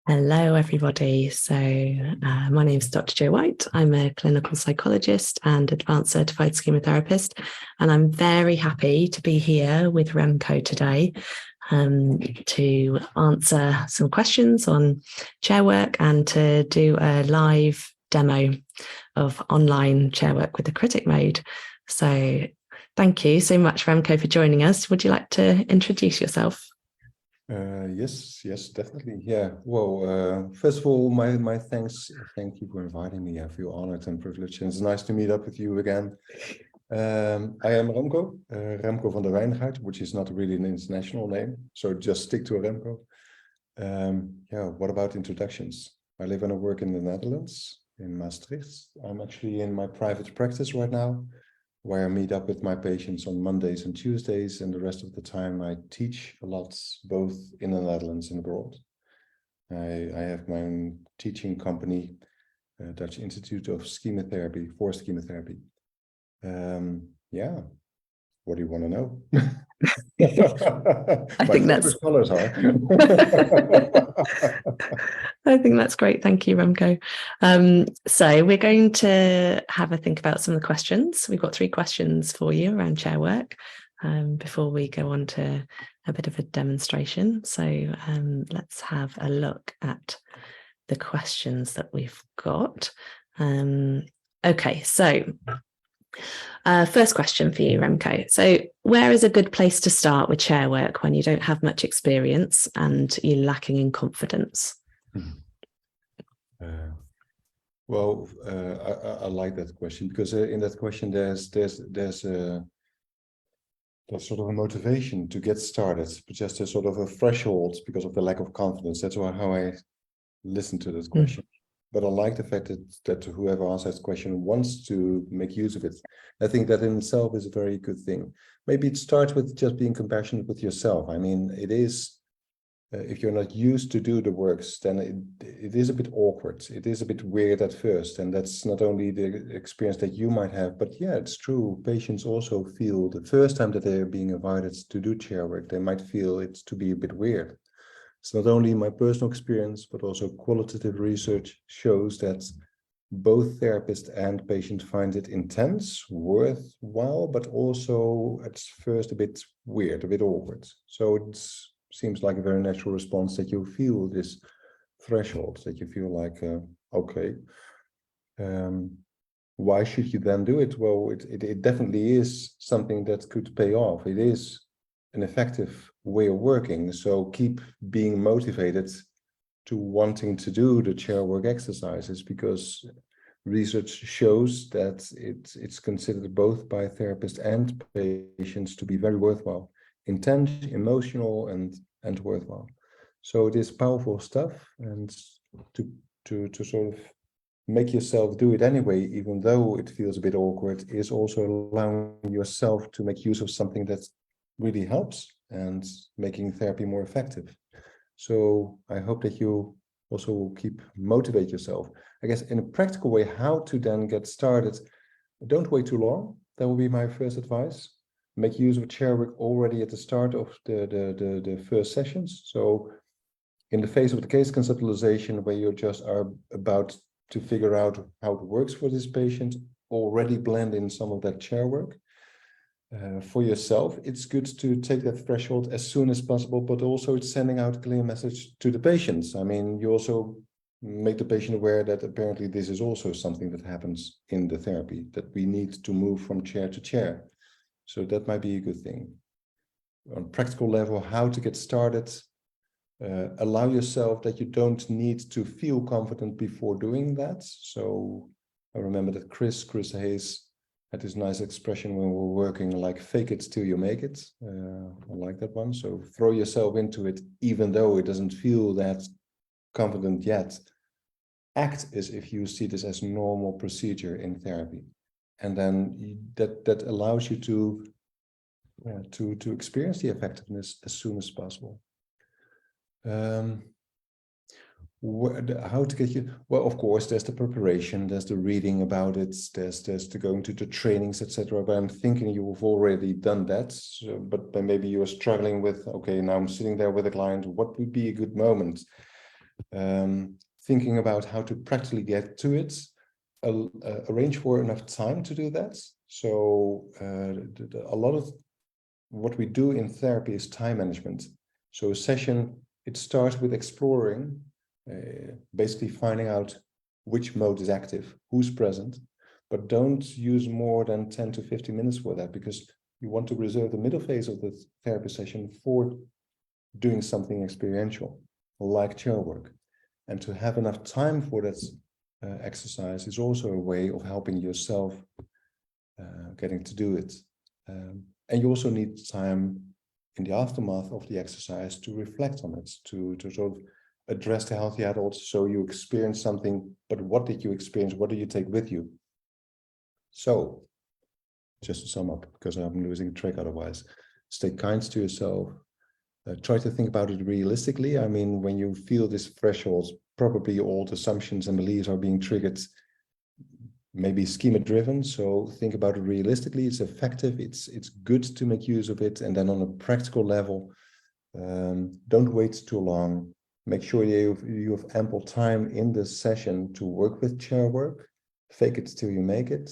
Hello, everybody. My name is Dr. Jo White. I'm a clinical psychologist and advanced certified schematherapist, and I'm very happy to be here with Remco today to answer some questions on Chairwork and to do a live demo of online Chairwork with the Critic mode. So thank you so much, Remco, for joining us. Would you like to introduce yourself? Yes, definitely. Yeah. Well, first of all, my thanks. Thank you for inviting me. I feel honored and privileged, and it's nice to meet up with you again. I am Remco Van Der Wijngaart, which is not really an international name, so just stick to Remco. Yeah. What about introductions? I live and work in the Netherlands, in Maastricht. I'm actually in my private practice right now, where I meet up with my patients on Mondays and Tuesdays, and the rest of the time I teach a lot, both in the Netherlands and abroad. I have my own teaching company, Dutch Institute of Schematherapy, for schematherapy. Yeah, what do you want to know? I think that's colors are. I think that's great. Thank you, Remco. So we're going to have a think about some of the questions. We've got 3 questions for you around Chairwork before we go on to a bit of a demonstration. So let's have a look at the questions that we've got. Okay, so first question for you, Remco. So where is a good place to start with Chairwork when you don't have much experience and you're lacking in confidence? I like that question, because in that question there's sort of a motivation to get started, but just a sort of a threshold because of the lack of confidence. That's how I listen to this question. But I like the fact that whoever answers that question wants to make use of it. I think that in itself is a very good thing. Maybe it starts with just being compassionate with yourself. I mean, it is, if you're not used to do the works, then it is a bit awkward. It is a bit weird at first. And that's not only the experience that you might have, but yeah, it's true. Patients also feel the first time that they're being invited to do chair work, they might feel it to be a bit weird. It's not only my personal experience, but also qualitative research shows that both therapist and patient find it intense, worthwhile, but also at first a bit weird, a bit awkward. So it seems like a very natural response that you feel this threshold, that you feel like, okay, why should you then do it? Well, it definitely is something that could pay off. It is an effective way of working. So keep being motivated to wanting to do the chair work exercises, because research shows that it's considered both by therapists and patients to be very worthwhile, intense, emotional, and worthwhile. So it is powerful stuff, and to sort of make yourself do it anyway, even though it feels a bit awkward, is also allowing yourself to make use of something that really helps and making therapy more effective. So I hope that you also will keep motivate yourself. I guess in a practical way, how to then get started, don't wait too long. That will be my first advice. Make use of chair work already at the start of the first sessions. So in the phase of the case conceptualization, where you just are about to figure out how it works for this patient, already blend in some of that chair work. For yourself, it's good to take that threshold as soon as possible, but also it's sending out a clear message to the patients. I mean, you also make the patient aware that apparently this is also something that happens in the therapy, that we need to move from chair to chair. So that might be a good thing. On practical level, how to get started, allow yourself that you don't need to feel confident before doing that. So I remember that Chris Hayes had this nice expression when we were working, like, fake it till you make it. I like that one. So throw yourself into it, even though it doesn't feel that confident yet. Act as if you see this as normal procedure in therapy. And then that allows you to experience the effectiveness as soon as possible. How to get you? Well, of course, there's the preparation, there's the reading about it, there's the going to the trainings, etc. But I'm thinking you've already done that. So, but maybe you're struggling with, okay, now I'm sitting there with a client. What would be a good moment? thinking about how to practically get to it, arrange for enough time to do that. So a lot of what we do in therapy is time management. So a session, it starts with exploring, basically finding out which mode is active, who's present, but don't use more than 10 to 15 minutes for that, because you want to reserve the middle phase of the therapy session for doing something experiential, like chair work. And to have enough time for that exercise is also a way of helping yourself getting to do it. And you also need time in the aftermath of the exercise to reflect on it, to sort of address the healthy adults. So you experience something, but what did you experience? What do you take with you? So, just to sum up, because I'm losing track otherwise, stay kind to yourself. Try to think about it realistically. I mean, when you feel this threshold, probably old assumptions and beliefs are being triggered, maybe schema driven. So think about it realistically. It's effective. It's good to make use of it. And then on a practical level, don't wait too long. Make sure you have ample time in the session to work with chair work. Fake it till you make it.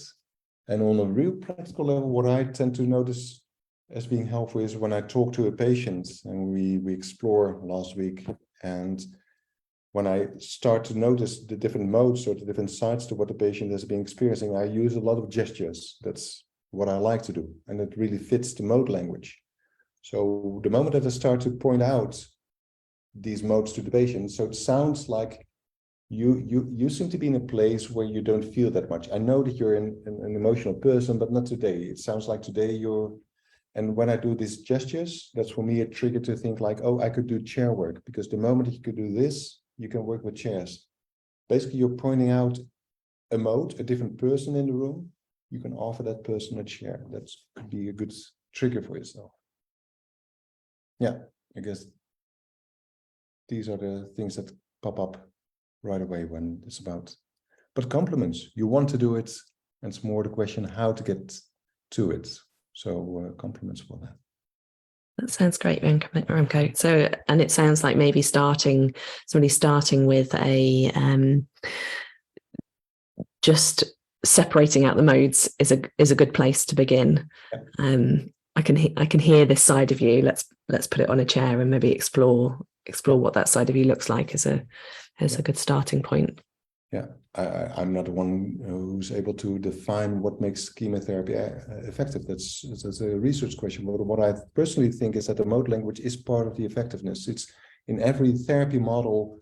And on a real practical level, what I tend to notice as being helpful is when I talk to a patient, and we explore last week, and when I start to notice the different modes or the different sides to what the patient has been experiencing, I use a lot of gestures. That's what I like to do, and it really fits the mode language. So the moment that I start to point out these modes to the patient, so it sounds like you seem to be in a place where you don't feel that much. I know that you're an emotional person, but not today. It sounds like today you're. And when I do these gestures, that's for me a trigger to think like, oh, I could do chair work, because the moment that you could do this, you can work with chairs. Basically, you're pointing out a mode, a different person in the room. You can offer that person a chair. That could be a good trigger for yourself. Yeah, I guess these are the things that pop up right away when it's about. But compliments, you want to do it, and it's more the question how to get to it. So compliments for that. That sounds great, Remco. So, and it sounds like maybe somebody starting with a just separating out the modes is a good place to begin. Yeah. I can hear this side of you. Let's put it on a chair and maybe explore what that side of you looks like as a good starting point. Yeah, I'm not the one who's able to define what makes chemotherapy effective. That's a research question. But what I personally think is that the mode language is part of the effectiveness. It's in every therapy model,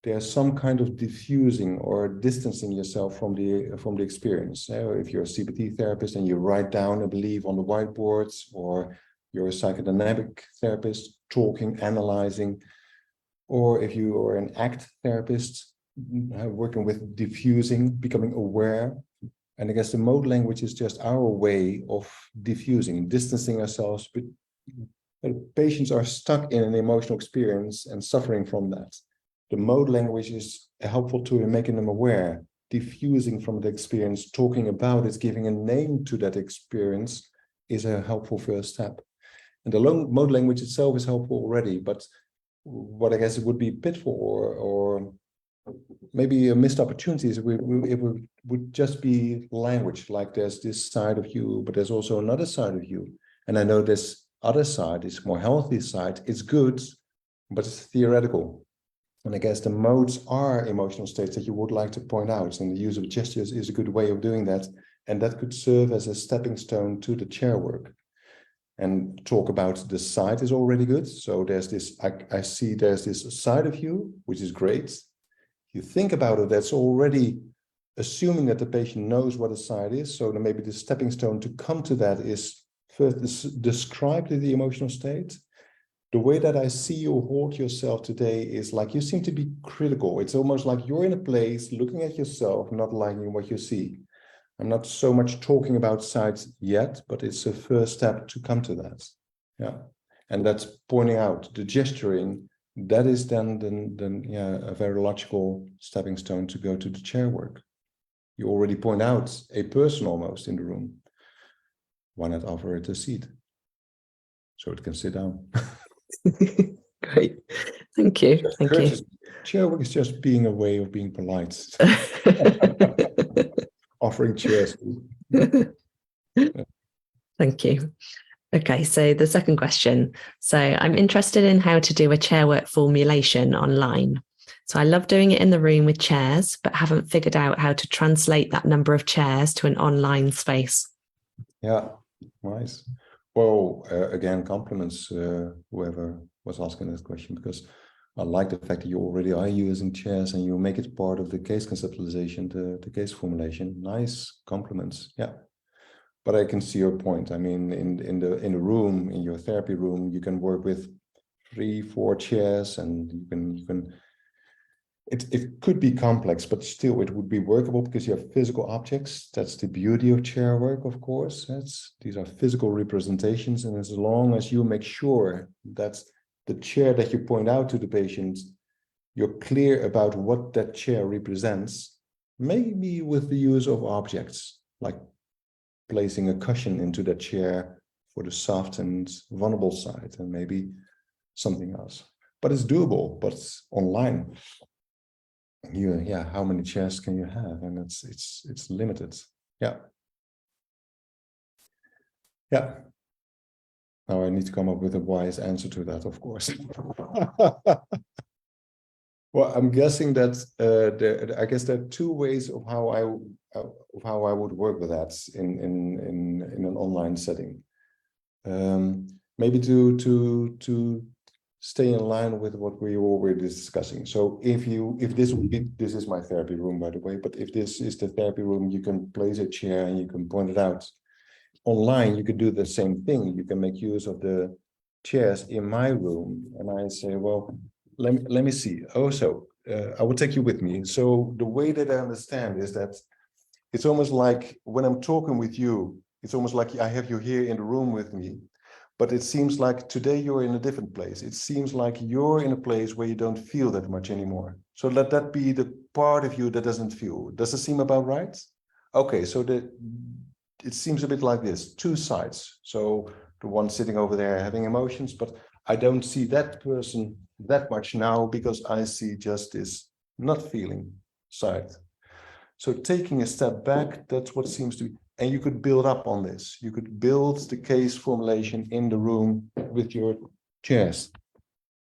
there's some kind of diffusing or distancing yourself from the experience. If you're a CBT therapist and you write down a belief on the whiteboards, or you're a psychodynamic therapist talking, analyzing, or if you are an ACT therapist, working with diffusing, becoming aware. And I guess the mode language is just our way of diffusing, distancing ourselves. But patients are stuck in an emotional experience and suffering from that. The mode language is a helpful tool in making them aware, diffusing from the experience, talking about it, giving a name to that experience is a helpful first step. And the mode language itself is helpful already, but what I guess it would be pitfall or maybe a missed opportunity is it would just be language, like there's this side of you, but there's also another side of you. And I know this other side, this more healthy side, it's good, but it's theoretical. And I guess the modes are emotional states that you would like to point out, and the use of gestures is a good way of doing that. And that could serve as a stepping stone to the chair work. And talk about the side is already good. So there's this, I see there's this side of you, which is great. You think about it, that's already assuming that the patient knows what a side is. So then maybe the stepping stone to come to that is first describe the emotional state. The way that I see you hold yourself today is like you seem to be critical. It's almost like you're in a place looking at yourself, not liking what you see. I'm not so much talking about sides yet, but it's a first step to come to that. Yeah. And that's pointing out the gesturing. That is then a very logical stepping stone to go to the chair work. You already point out a person almost in the room. Why not offer it a seat so it can sit down? Great. Thank you. Thank you. Chairwork is just being a way of being polite, offering chairs. Thank you. Okay, so the second question. So I'm interested in how to do a chairwork formulation online. So I love doing it in the room with chairs, but haven't figured out how to translate that number of chairs to an online space. Yeah, nice. Well, again, compliments whoever was asking this question, because I like the fact that you already are using chairs and you make it part of the case conceptualization, the case formulation. Nice compliments. Yeah. But I can see your point. I mean, in the room, in your therapy room, you can work with 3-4 chairs, and you can. It could be complex, but still it would be workable because you have physical objects. That's the beauty of chair work, of course. These are physical representations, and as long as you make sure that the chair that you point out to the patient, you're clear about what that chair represents, maybe with the use of objects like placing a cushion into that chair for the soft and vulnerable side, and maybe something else. But it's doable, but it's online. How many chairs can you have? And it's limited. Yeah. Now I need to come up with a wise answer to that, of course. Well, I'm guessing that I guess there are 2 ways of how I would work with that in an online setting. Maybe to stay in line with what we were already discussing. So if this is my therapy room, by the way, but if this is the therapy room, you can place a chair and you can point it out. Online, you could do the same thing. You can make use of the chairs in my room, and I say, well, let me see. I will take you with me. So the way that I understand is that it's almost like when I'm talking with you, it's almost like I have you here in the room with me. But it seems like today you're in a different place. It seems like you're in a place where you don't feel that much anymore. So let that be the part of you that doesn't feel. Does it seem about right? Okay, so it seems a bit like this, 2 sides. So the one sitting over there having emotions, but I don't see that person that much now because I see just this not feeling side. So taking a step back, that's what seems to be. And you could build up on this. You could build the case formulation in the room with your chairs.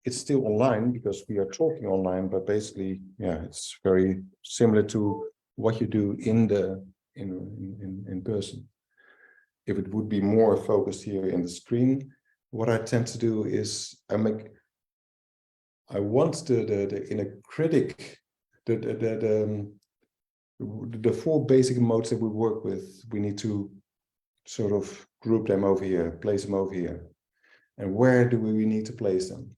It's still online because we are talking online, but basically, it's very similar to what you do in person. If it would be more focused here in the screen, what I tend to do is I want in a critic the 4 basic modes that we work with, we need to sort of group them over here, place them over here. And where do we need to place them?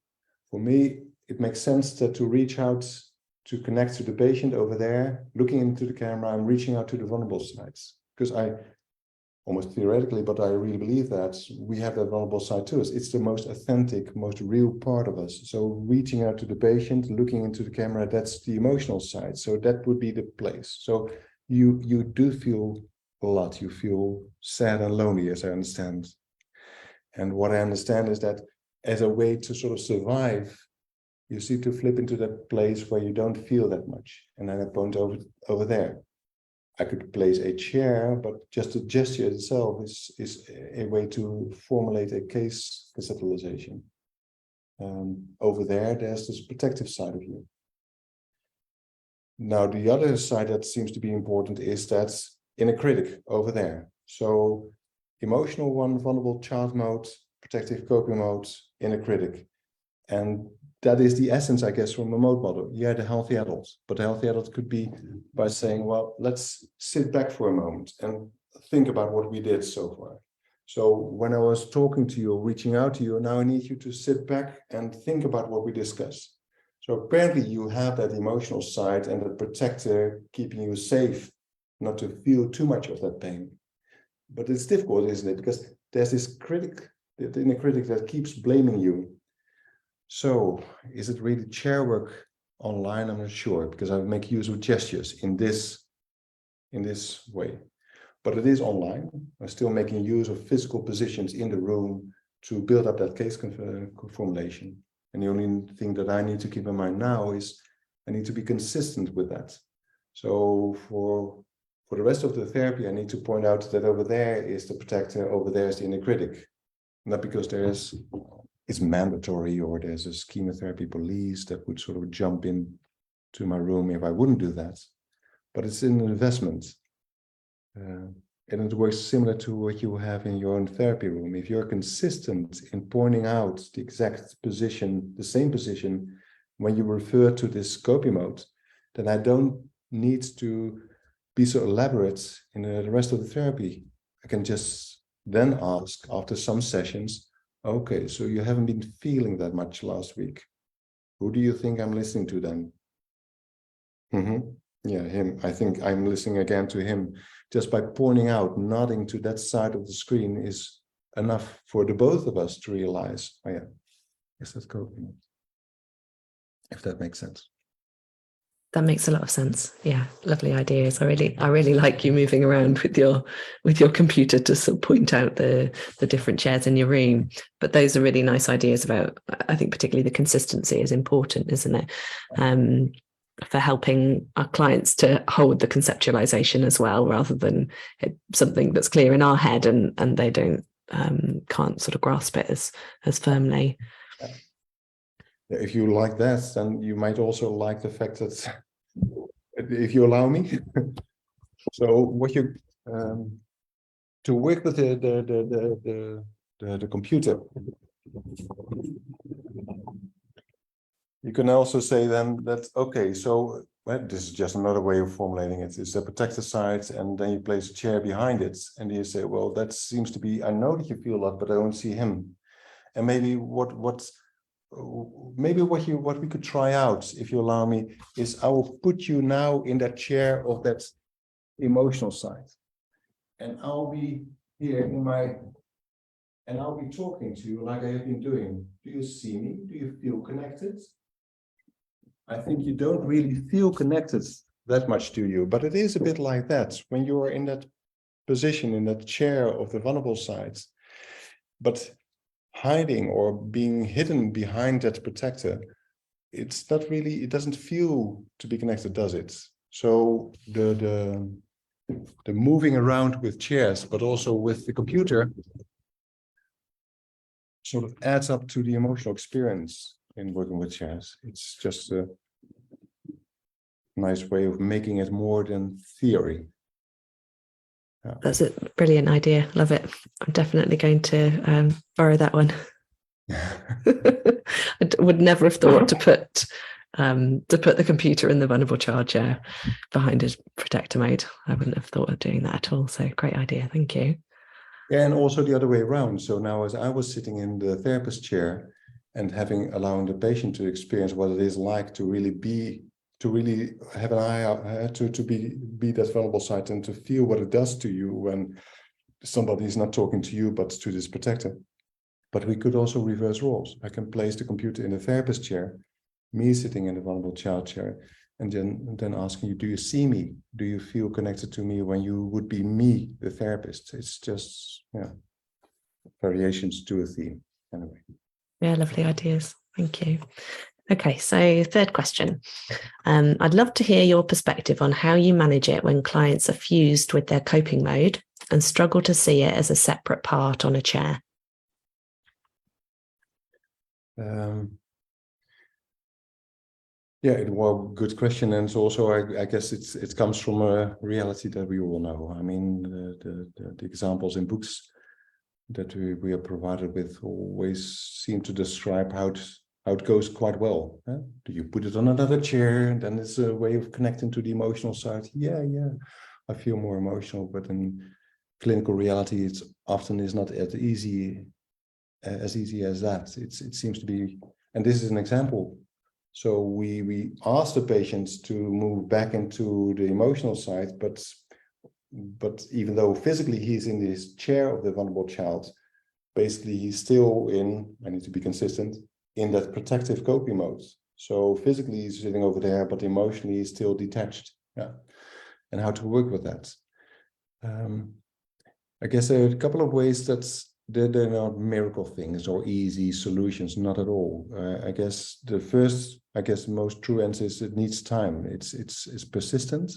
For me, it makes sense to reach out, to connect to the patient over there, looking into the camera, I'm reaching out to the vulnerable sides. Because I, almost theoretically, but I really believe that we have that vulnerable side to us. It's the most authentic, most real part of us. So reaching out to the patient, looking into the camera, that's the emotional side. So that would be the place. So you do feel a lot. You feel sad and lonely, as I understand. And what I understand is that as a way to sort of survive, you see to flip into that place where you don't feel that much. And then I point over there. I could place a chair, but just the gesture itself is a way to formulate a case conceptualization. Over there's this protective side of you. Now, the other side that seems to be important is that in a critic over there. So emotional one, vulnerable child mode, protective coping mode in a critic. And that is the essence, I guess, from a mode model. Yeah, the healthy adult, but the healthy adult could be by saying, well, let's sit back for a moment and think about what we did so far. So when I was talking to you, reaching out to you, now I need you to sit back and think about what we discussed. So apparently you have that emotional side and that protector keeping you safe, not to feel too much of that pain. But it's difficult, isn't it? Because there's this critic, the inner critic that keeps blaming you. So is it really chair work online? I'm not sure, because I make use of gestures in this way. But it is online. I'm still making use of physical positions in the room to build up that case formulation. And the only thing that I need to keep in mind now is I need to be consistent with that. So for the rest of the therapy, I need to point out that over there is the protector, over there is the inner critic. Not because it's mandatory or there's a chemotherapy police that would sort of jump in to my room if I wouldn't do that. But it's an investment. And it works similar to what you have in your own therapy room. If you're consistent in pointing out the exact position, the same position, when you refer to this coping mode, then I don't need to be so elaborate in the rest of the therapy. I can just then ask after some sessions, okay, so you haven't been feeling that much last week. Who do you think I'm listening to then? Yeah, him. I think I'm listening again to him. Just by pointing out, nodding to that side of the screen is enough for the both of us to realize, oh yeah, yes, that's coping. If that makes sense. That makes a lot of sense. Yeah, lovely ideas. I really like you moving around with your computer to sort of point out the different chairs in your room. But those are really nice ideas about, I think particularly the consistency is important, isn't it? For helping our clients to hold the conceptualization as well, rather than something that's clear in our head and they can't sort of grasp it as firmly. Yeah. If you like that, then you might also like the fact that, if you allow me, so what you to work with the computer, you can also say then that, okay, so this is just another way of formulating it. It's a protector side, and then you place a chair behind it, and you say, well, that seems to be, I know that you feel that, but I don't see him. And maybe what we could try out, if you allow me, is I will put you now in that chair of that emotional side, and I'll be here and I'll be talking to you like I have been doing. Do you see me? Do you feel connected? I think you don't really feel connected that much to you, but it is a bit like that when you're in that position, in that chair of the vulnerable side. But hiding or being hidden behind that protector, it's not really, it doesn't feel to be connected, does it? So the moving around with chairs, but also with the computer, sort of adds up to the emotional experience in working with chairs. It's just a nice way of making it more than theory. Yeah. That's a brilliant idea. Love it. I'm definitely going to borrow that one. I would never have thought to put the computer in the vulnerable child chair behind his protector mode. I wouldn't have thought of doing that at all. So great idea. Thank you. Yeah, and also the other way around. So now, as I was sitting in the therapist chair and allowing the patient to experience what it is like to really have an eye out, to be that vulnerable side, and to feel what it does to you when somebody is not talking to you but to this protector. But we could also reverse roles. I can place the computer in the therapist chair, me sitting in the vulnerable child chair, and then asking you, do you see me? Do you feel connected to me when you would be me, the therapist? It's just, yeah, variations to a theme, anyway. Yeah, lovely ideas. Thank you. Okay, so third question. I'd love to hear your perspective on how you manage it when clients are fused with their coping mode and struggle to see it as a separate part on a chair. Yeah, well, good question, and it's also, I guess, it comes from a reality that we all know. I mean, the examples in books that we are provided with always seem to describe how it goes quite well. Huh? Do you put it on another chair, and then it's a way of connecting to the emotional side? Yeah, I feel more emotional, but in clinical reality, it's often is not as easy as that. It seems to be, and this is an example. So we ask the patients to move back into the emotional side, but even though physically he's in this chair of the vulnerable child, basically he's still I need to be consistent, in that protective coping mode. So physically he's sitting over there, but emotionally he's still detached. Yeah, and how to work with that. I guess there are a couple of ways that they're not miracle things or easy solutions, not at all. I guess most true answer is it needs time. It's persistent,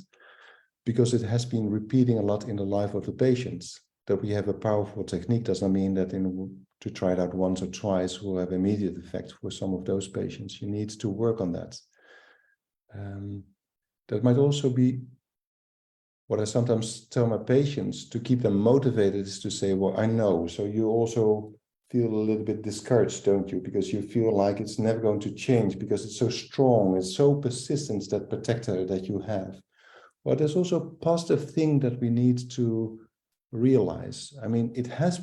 because it has been repeating a lot in the life of the patients. That we have a powerful technique does not mean that to try it out once or twice will have immediate effect for some of those patients. You need to work on that. That might also be what I sometimes tell my patients to keep them motivated, is to say, well, I know. So you also feel a little bit discouraged, don't you? Because you feel like it's never going to change because it's so strong, it's so persistent, that protector that you have. Well, there's also a positive thing that we need to realize. I mean, it has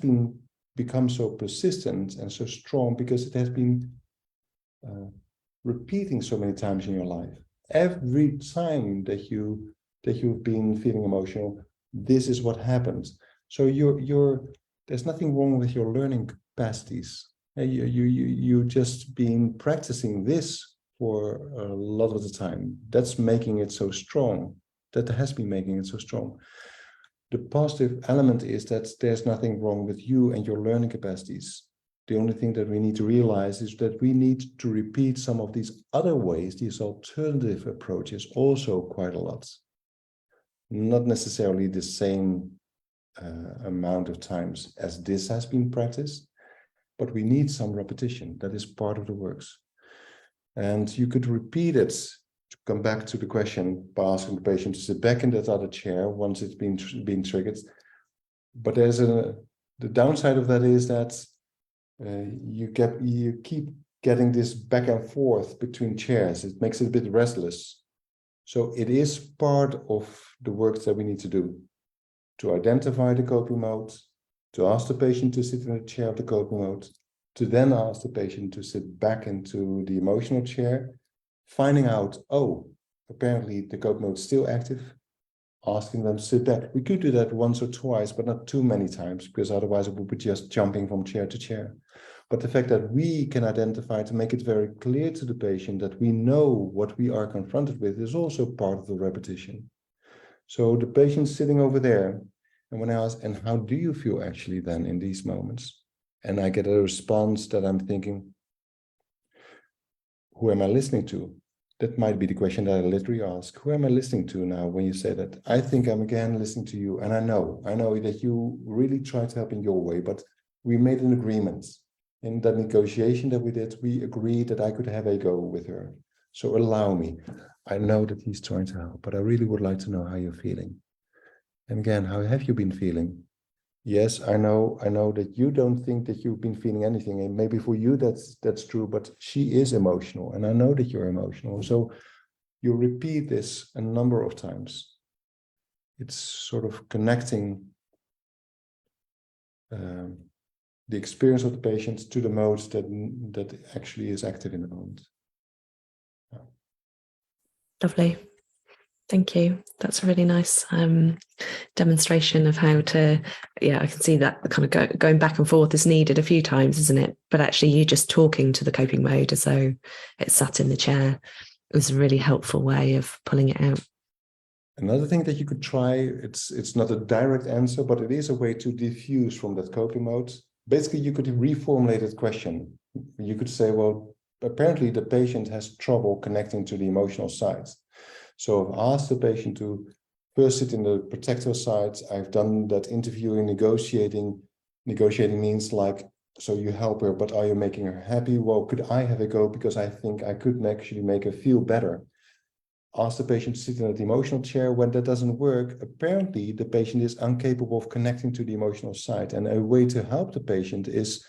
become so persistent and so strong because it has been repeating so many times in your life. Every time that you've been feeling emotional, this is what happens. So there's nothing wrong with your learning capacities. You just been practicing this for a lot of the time. That's making it so strong. That has been making it so strong. The positive element is that there's nothing wrong with you and your learning capacities. The only thing that we need to realize is that we need to repeat some of these other ways, these alternative approaches, also quite a lot. Not necessarily the same amount of times as this has been practiced, but we need some repetition. That is part of the works. And you could repeat it to come back to the question by asking the patient to sit back in that other chair once it's been triggered. But the downside of that is that you keep getting this back and forth between chairs. It makes it a bit restless. So it is part of the work that we need to do, to identify the coping mode, to ask the patient to sit in the chair of the coping mode, to then ask the patient to sit back into the emotional chair, finding out, oh, apparently the coping mode is still active, asking them to sit back. We could do that once or twice, but not too many times, because otherwise it would be just jumping from chair to chair. But the fact that we can identify, to make it very clear to the patient that we know what we are confronted with, is also part of the repetition. So the patient's sitting over there, and when I ask, and how do you feel actually then in these moments? And I get a response that I'm thinking, who am I listening to? That might be the question that I literally ask. Who am I listening to now when you say that? I think I'm again listening to you, and I know that you really try to help in your way, but we made an agreement. In that negotiation that we did, we agreed that I could have a go with her. So allow me. I know that he's trying to help, but I really would like to know how you're feeling. And again, how have you been feeling? Yes, I know that you don't think that you've been feeling anything, and maybe for you that's true, but she is emotional, and I know that you're emotional. So you repeat this a number of times. It's sort of connecting the experience of the patient to the modes that actually is active in the moment. Lovely. Thank you. That's a really nice demonstration of how to, I can see that kind of going back and forth is needed a few times, isn't it? But actually you just talking to the coping mode as though it's sat in the chair is a really helpful way of pulling it out. Another thing that you could try, it's not a direct answer, but it is a way to diffuse from that coping mode. Basically, you could reformulate that question. You could say, well, apparently the patient has trouble connecting to the emotional side. So I've asked the patient to first sit in the protector side. I've done that interviewing, negotiating. Negotiating means like, so you help her, but are you making her happy? Well, could I have a go? Because I think I could actually make her feel better. Ask the patient to sit in the emotional chair. When that doesn't work, apparently the patient is incapable of connecting to the emotional side. And a way to help the patient is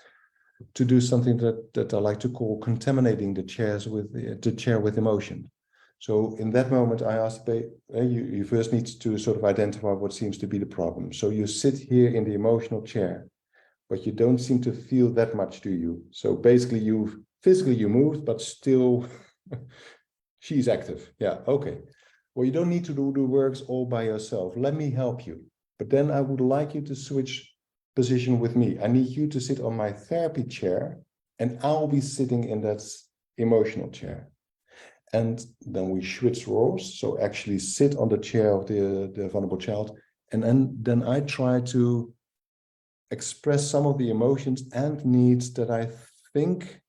to do something that I like to call contaminating the chair with emotion. So in that moment, I ask the patient, you first need to sort of identify what seems to be the problem. So you sit here in the emotional chair, but you don't seem to feel that much, do you? So basically you moved, but still she's active. Yeah, okay. Well, you don't need to do the works all by yourself. Let me help you. But then I would like you to switch position with me. I need you to sit on my therapy chair, and I'll be sitting in that emotional chair. And then we switch roles. So actually sit on the chair of the vulnerable child. And then I try to express some of the emotions and needs that I think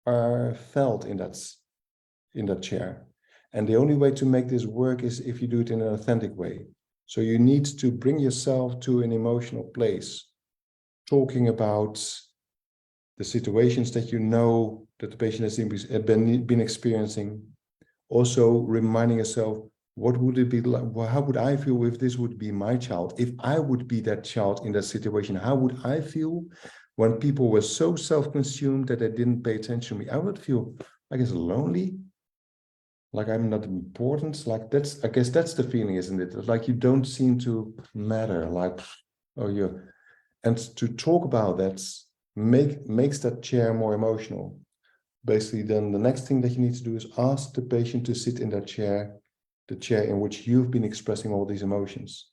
are felt in that chair. And the only way to make this work is if you do it in an authentic way. So you need to bring yourself to an emotional place, talking about the situations that you know that the patient has been experiencing. Also reminding yourself, what would it be like? How would I feel if this would be my child? If I would be that child in that situation, how would I feel when people were so self-consumed that they didn't pay attention to me? I would feel, I guess, lonely, like I'm not important. Like I guess that's the feeling, isn't it? Like you don't seem to matter. Like, oh, you're, and to talk about that makes that chair more emotional. Basically, then the next thing that you need to do is ask the patient to sit in that chair, the chair in which you've been expressing all these emotions.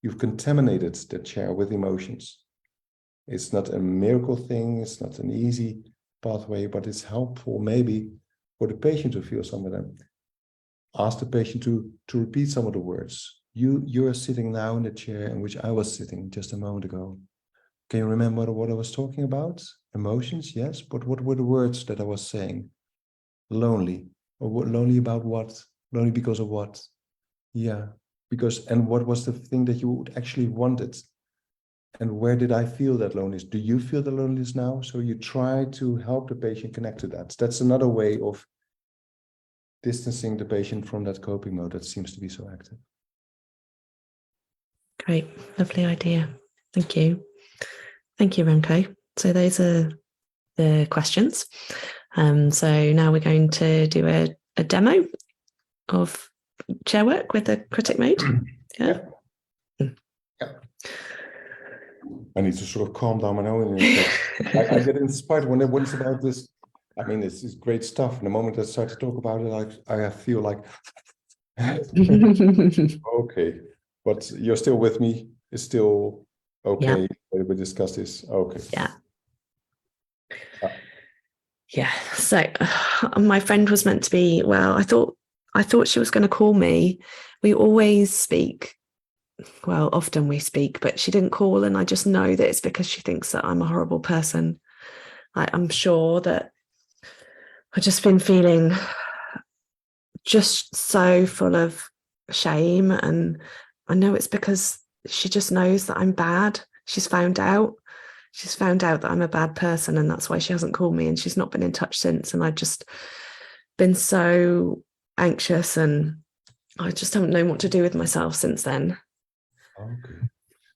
You've contaminated the chair with emotions. It's not a miracle thing. It's not an easy pathway, but it's helpful maybe for the patient to feel some of them. Ask the patient to repeat some of the words. You're sitting now in the chair in which I was sitting just a moment ago. Can you remember what I was talking about? Emotions, yes, but what were the words that I was saying? Lonely. Or lonely about what? Lonely because of what? Yeah, because, and what was the thing that you actually wanted? And where did I feel that loneliness? Do you feel the loneliness now? So you try to help the patient connect to that. That's another way of distancing the patient from that coping mode that seems to be so active. Great, lovely idea. Thank you. Thank you, Remco. So those are the questions. So now we're going to do a demo of Chairwork with the Critic mode. Yeah. Yeah. I need to sort of calm down my own. I get inspired when it's about this. I mean, it's great stuff. And the moment I start to talk about it, I feel like, okay, but you're still with me. It's still okay. Yeah. We discuss this. Okay. Yeah. Yeah. So my friend was meant to be, well, I thought she was going to call me. We always speak. Well, often we speak, but she didn't call. And I just know that it's because she thinks that I'm a horrible person. I'm sure that I've just been feeling just so full of shame. And I know it's because she just knows that I'm bad. She's found out that I'm a bad person, and that's why she hasn't called me, and she's not been in touch since. And I've just been so anxious, and I just don't know what to do with myself since then. Okay.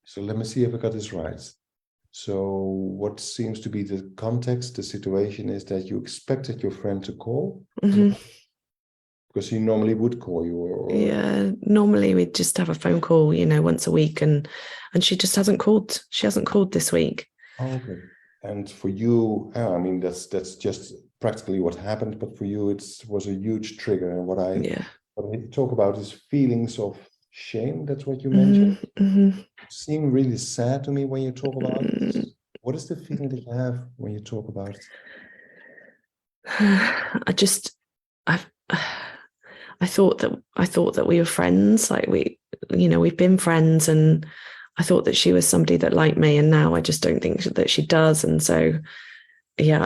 So let me see if I got this right. So what seems to be the context, the situation is that you expected your friend to call? Mm-hmm. Because he normally would call you, or yeah, normally we'd just have a phone call, once a week, and she just hasn't called. She hasn't called this week. Oh, okay. And for you, I mean, that's just practically what happened, but for you it was a huge trigger. And what I talk about is feelings of shame. That's what you mentioned. Mm-hmm. You seem really sad to me when you talk about it. What is the feeling that you have when you talk about it? I thought that we were friends, like we've been friends, and I thought that she was somebody that liked me, and now I just don't think that she does. And so yeah,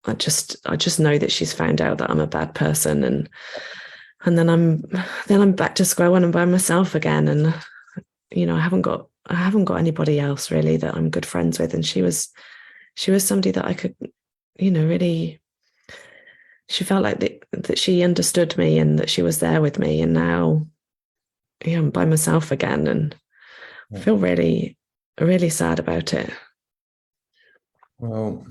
I just know that she's found out that I'm a bad person, and then I'm back to square one and by myself again. And I haven't got anybody else really that I'm good friends with, and she was somebody that I could really, she felt like that she understood me and that she was there with me. And now I'm by myself again, and I feel really, really sad about it. Well,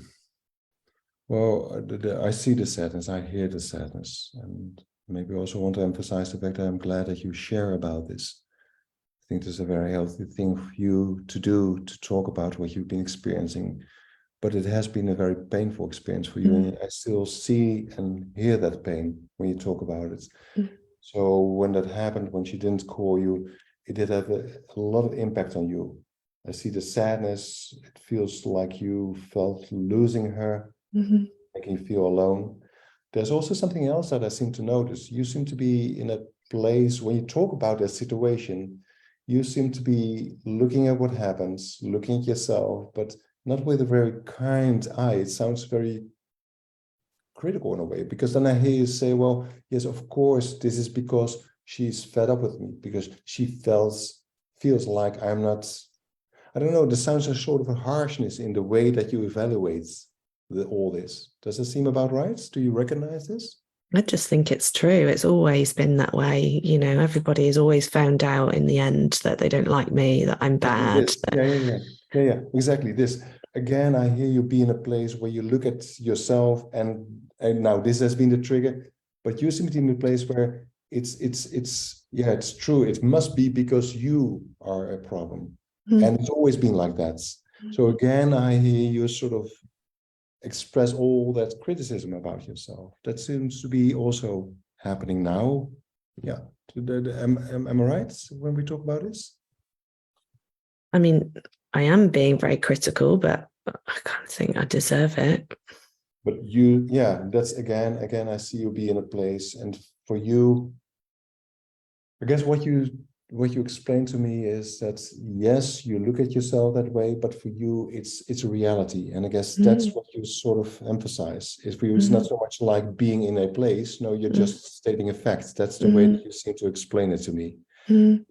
I see the sadness, I hear the sadness, and maybe also want to emphasize the fact that I'm glad that you share about this. I think this is a very healthy thing for you to do, to talk about what you've been experiencing. But it has been a very painful experience for you, and I still see and hear that pain when you talk about it. So when that happened, when she didn't call you, it did have a lot of impact on you. I see the sadness. It feels like you felt losing her, making you feel alone. There's also something else that I seem to notice. You seem to be in a place when you talk about that situation, you seem to be looking at what happens, looking at yourself, but not with a very kind eye. It sounds very critical in a way, because then I hear you say, well, yes, of course, this is because she's fed up with me, because she feels like I'm not, I don't know, there sounds a sort of a harshness in the way that you evaluate all this. Does it seem about right? Do you recognize this? I just think it's true. It's always been that way. Everybody has always found out in the end that they don't like me, that I'm Exactly bad. this. Yeah, exactly this. Again, I hear you be in a place where you look at yourself, and now this has been the trigger, but you seem to be in a place where it's true. It must be because you are a problem. Mm. And it's always been like that. So again, I hear you sort of express all that criticism about yourself. That seems to be also happening now. Yeah. Am I right when we talk about this? I mean, I am being very critical, but I can't think I deserve it. But that's again, I see you be in a place, and for you, I guess what you explained to me is that yes, you look at yourself that way, but for you, it's a reality, and I guess that's what you sort of emphasize. Is for you, it's not so much like being in a place. No, you're just stating a fact. That's the way that you seem to explain it to me.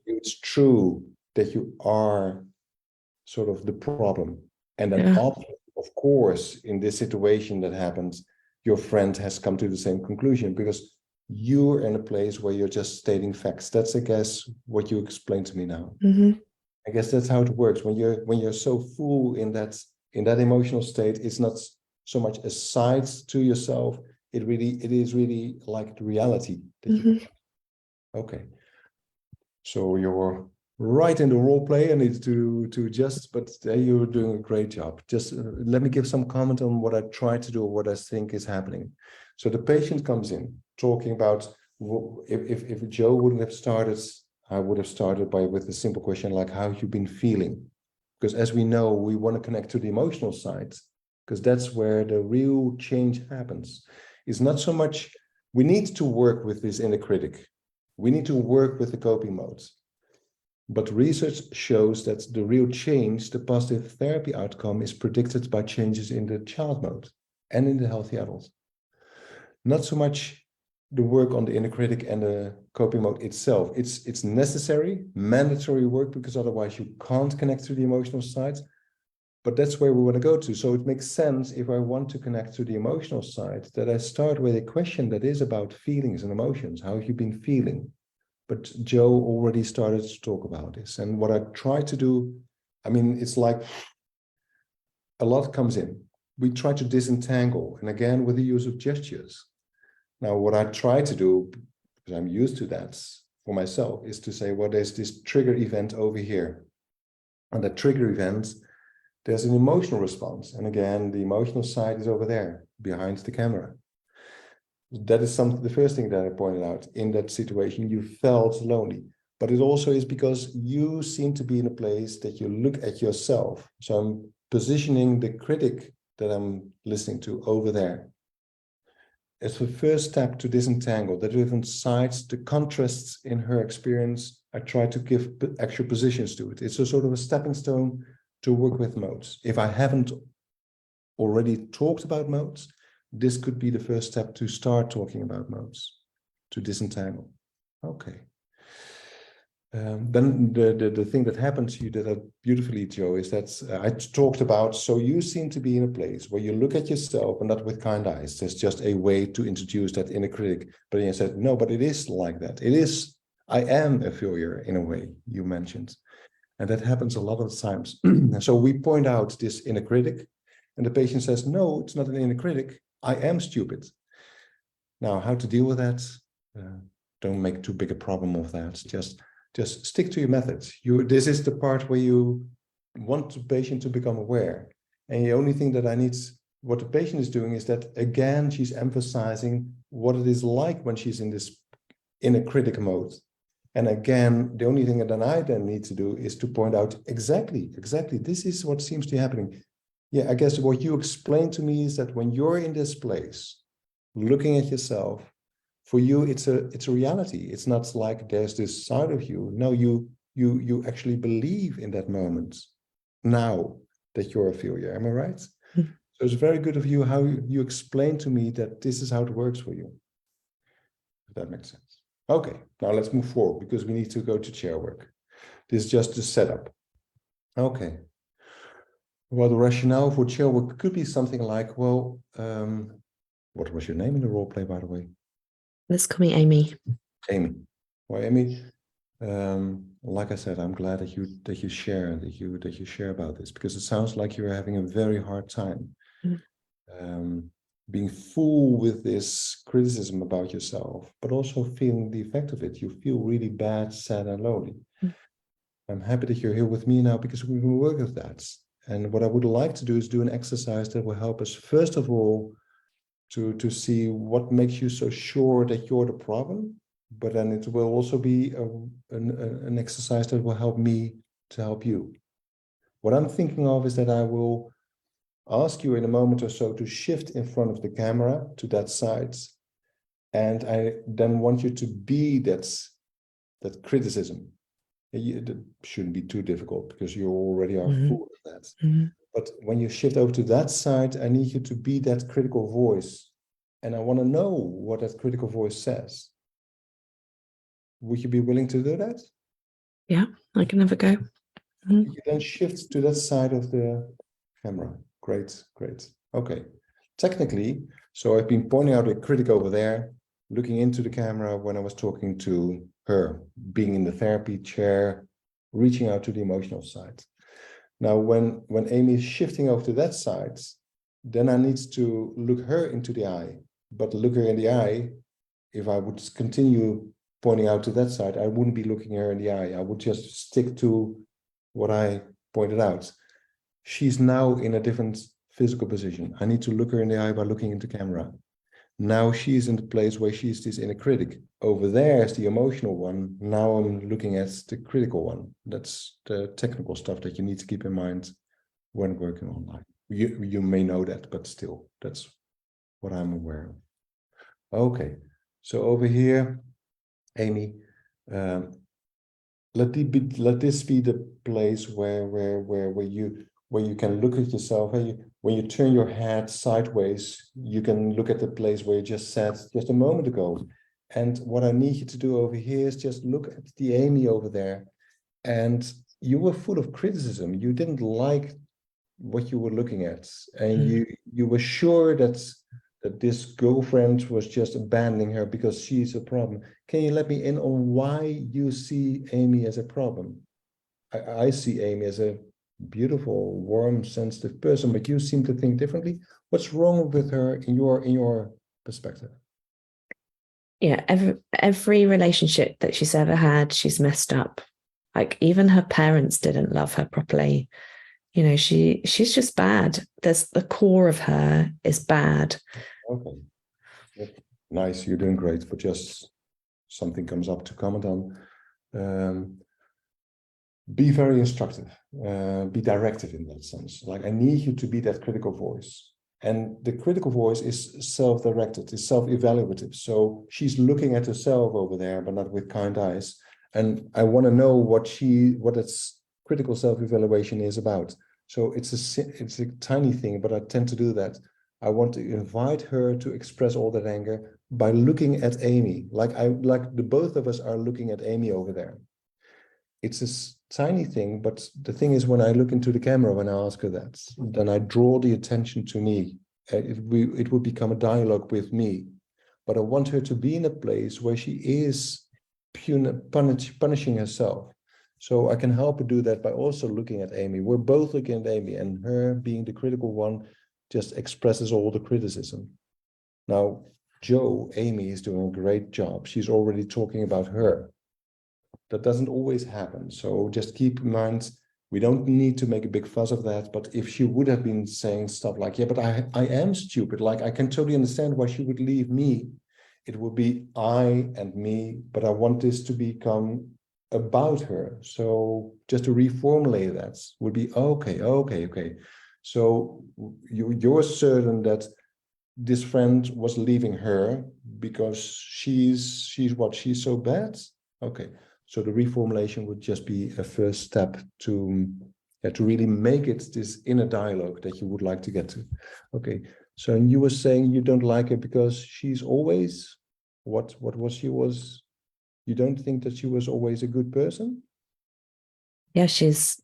It's true that you are sort of the problem, and then of course, in this situation that happens, your friend has come to the same conclusion because you're in a place where you're just stating facts. That's, I guess, what you explained to me now. I guess that's how it works. When you're so full in that emotional state, it's not so much a side to yourself. It is really like the reality that you. Okay. So you're right in the role play. I need to adjust, but you're doing a great job. Just let me give some comment on what I try to do, what I think is happening. So the patient comes in talking about, if Joe wouldn't have started, I would have started with a simple question like, how have you been feeling? Because as we know, we want to connect to the emotional side, because that's where the real change happens. It's not so much, we need to work with this inner critic. We need to work with the coping modes. But research shows that the real change, the positive therapy outcome, is predicted by changes in the child mode and in the healthy adult. Not so much the work on the inner critic and the coping mode itself. It's necessary, mandatory work, because otherwise you can't connect to the emotional side. But that's where we want to go to. So it makes sense, if I want to connect to the emotional side, that I start with a question that is about feelings and emotions. How have you been feeling? But Joe already started to talk about this. And what I try to do, I mean, it's like a lot comes in. We try to disentangle, and again, with the use of gestures. Now, what I try to do, because I'm used to that for myself, is to say, well, there's this trigger event over here. And that trigger event, there's an emotional response. And again, the emotional side is over there, behind the camera. That is the first thing that I pointed out. In that situation, you felt lonely. But it also is because you seem to be in a place that you look at yourself. So I'm positioning the critic that I'm listening to over there. It's the first step to disentangle the different sides, the contrasts in her experience. I try to give actual positions to it. It's a sort of a stepping stone to work with modes. If I haven't already talked about modes, this could be the first step to start talking about modes, to disentangle. Okay. Then the thing that happened to you that beautifully, Joe, is that I talked about, so you seem to be in a place where you look at yourself and not with kind eyes. There's just a way to introduce that inner critic. But you said, no, but it is like that. It is, I am a failure in a way, you mentioned. And that happens a lot of times. So we point out this inner critic, and the patient says, no, it's not an inner critic. I am stupid. Now, how to deal with that? Don't make too big a problem of that. Just stick to your methods. This is the part where you want the patient to become aware. And the only thing that what the patient is doing is that, again, she's emphasizing what it is like when she's in this inner critic mode. And again, the only thing that I then need to do is to point out exactly, this is what seems to be happening. Yeah, I guess what you explained to me is that when you're in this place, looking at yourself, for you, it's a reality. It's not like there's this side of you. No, you you actually believe in that moment now that you're a failure. Am I right? Mm. So it's very good of you how you explain to me that this is how it works for you. If that makes sense. Okay, now let's move forward because we need to go to chair work. This is just the setup. Okay. Well, the rationale for chair work could be something like, well, what was your name in the role play, by the way? Let's call me Amy. Amy. Well, Amy, like I said, I'm glad that you share about this, because it sounds like you're having a very hard time being full with this criticism about yourself, but also feeling the effect of it. You feel really bad, sad, and lonely. I'm happy that you're here with me now because we will work with that. And what I would like to do is do an exercise that will help us, first of all, to see what makes you so sure that you're the problem. But then it will also be an exercise that will help me to help you. What I'm thinking of is that I will ask you in a moment or so to shift in front of the camera to that side. And I then want you to be that criticism. It shouldn't be too difficult because you already are full of that. But when you shift over to that side, I need you to be that critical voice. And I want to know what that critical voice says. Would you be willing to do that? Yeah, I can have a go. You then shift to that side of the camera. Great, great. Okay. Technically, so I've been pointing out a critic over there, looking into the camera when I was talking to her, being in the therapy chair, reaching out to the emotional side. Now, when Amy is shifting over to that side, then I need to look her into the eye. But look her in the eye, if I would continue pointing out to that side, I wouldn't be looking her in the eye. I would just stick to what I pointed out. She's now in a different physical position. I need to look her in the eye by looking into camera. Now she's in the place where she's this inner critic. Over there is the emotional one. Now I'm looking at the critical one. That's the technical stuff that you need to keep in mind when working online. You may know that, but still, that's what I'm aware of. Okay, so over here, Amy, let this be the place where you can look at yourself. When you turn your head sideways, you can look at the place where you just sat just a moment ago. And what I need you to do over here is just look at the Amy over there. And you were full of criticism. You didn't like what you were looking at. And you were sure that this girlfriend was just abandoning her because she's a problem. Can you let me in on why you see Amy as a problem? I see Amy as a beautiful, warm, sensitive person, but you seem to think differently. What's wrong with her in your perspective? Yeah, every relationship that she's ever had, she's messed up. Like even her parents didn't love her properly. You know, she's just bad. There's the core of her is bad. Okay. Yep. Nice, you're doing great. But just something comes up to comment on. Be very instructive, be directive in that sense. Like I need you to be that critical voice. And the critical voice is self-directed, is self-evaluative. So she's looking at herself over there, but not with kind eyes. And I want to know what its critical self-evaluation is about. So it's a tiny thing, but I tend to do that. I want to invite her to express all that anger by looking at Amy, like the both of us are looking at Amy over there. It's a tiny thing, but the thing is, when I look into the camera, when I ask her that, then I draw the attention to me. It will become a dialogue with me. But I want her to be in a place where she is punishing herself. So I can help her do that by also looking at Amy. We're both looking at Amy, and her being the critical one just expresses all the criticism. Now, Amy is doing a great job. She's already talking about her. That doesn't always happen. So just keep in mind, we don't need to make a big fuss of that. But if she would have been saying stuff like, yeah, but I am stupid. Like, I can totally understand why she would leave me. It would be I and me, but I want this to become about her. So just to reformulate that would be, okay. So you're certain that this friend was leaving her because she's so bad? Okay. So the reformulation would just be a first step to really make it this inner dialogue that you would like to get to. Okay, so you were saying you don't like her because she's always, what was she was, you don't think that she was always a good person? Yeah, she's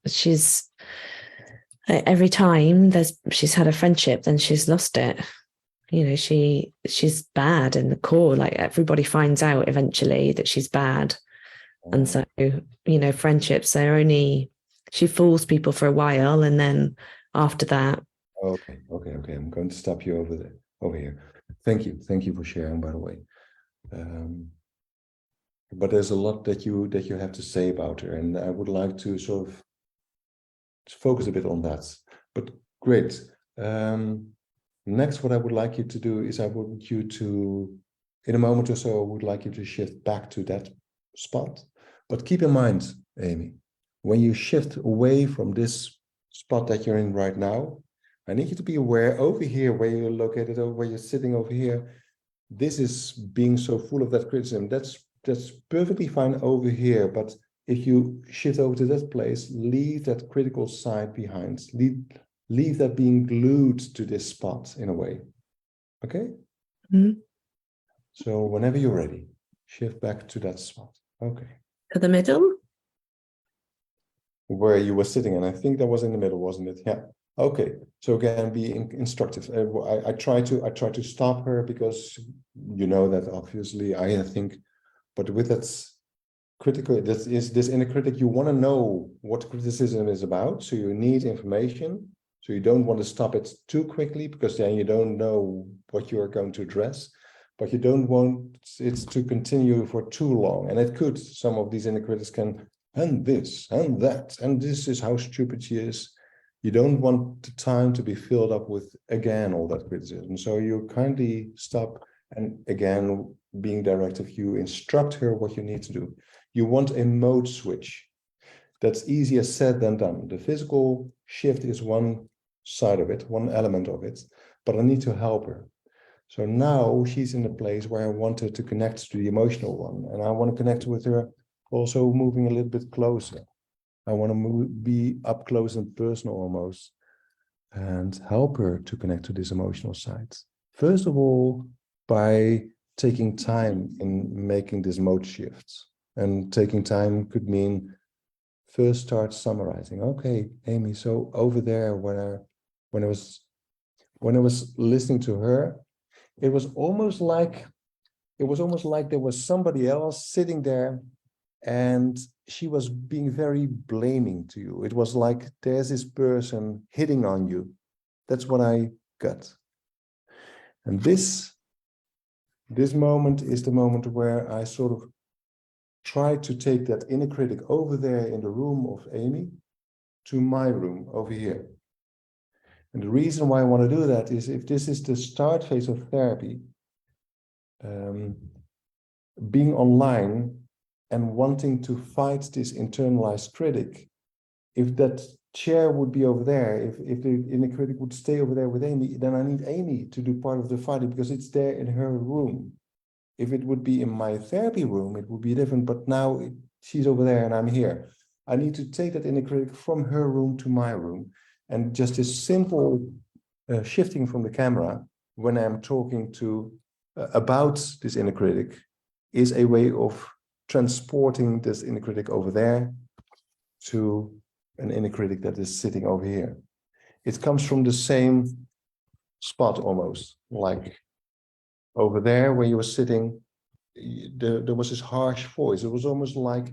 every time she's had a friendship, then she's lost it. You know, she's bad in the core. Like everybody finds out eventually that she's bad. And so, you know, friendships, she fools people for a while, and then after that. Okay. I'm going to stop you over here. Thank you for sharing, by the way. But there's a lot that you have to say about her, and I would like to sort of focus a bit on that. But great. Next, what I would like you to do is in a moment or so, I would like you to shift back to that spot. But keep in mind, Amy, when you shift away from this spot that you're in right now, I need you to be aware over here where you're located, or where you're sitting over here. This is being so full of that criticism. That's perfectly fine over here. But if you shift over to that place, leave that critical side behind. Leave that being glued to this spot in a way. Okay? Mm-hmm. So whenever you're ready, shift back to that spot. Okay. To the middle? Where you were sitting, and I think that was in the middle, wasn't it? Yeah. Okay. So again, be instructive. I try to stop her because you know that obviously I think, but with that critical, this inner critic, you want to know what criticism is about. So you need information. So you don't want to stop it too quickly, because then you don't know what you are going to address. But you don't want it to continue for too long. And it could, some of these inner critics can, and this, and that, and this is how stupid she is. You don't want the time to be filled up with, again, all that criticism. So you kindly stop, and again, being directive, you instruct her what you need to do. You want a mode switch. That's easier said than done. The physical shift is one side of it, one element of it, but I need to help her. So now she's in a place where I want her to connect to the emotional one, and I want to connect with her also moving a little bit closer. I want to be up close and personal almost, and help her to connect to this emotional side. First of all, by taking time in making this mode shift. And taking time could mean first start summarizing. Okay, Amy, so over there, when I was listening to her, it was almost like there was somebody else sitting there, and she was being very blaming to you. It was like there's this person hitting on you. That's what I got. And this moment is the moment where I sort of try to take that inner critic over there in the room of Amy to my room over here. And the reason why I want to do that is, if this is the start phase of therapy, being online and wanting to fight this internalized critic, if that chair would be over there, if the inner critic would stay over there with Amy, then I need Amy to do part of the fighting, because it's there in her room. If it would be in my therapy room, it would be different, but now she's over there and I'm here. I need to take that inner critic from her room to my room. And just this simple shifting from the camera when I'm talking to about this inner critic is a way of transporting this inner critic over there to an inner critic that is sitting over here. It comes from the same spot almost, like over there where you were sitting, there was this harsh voice. It was almost like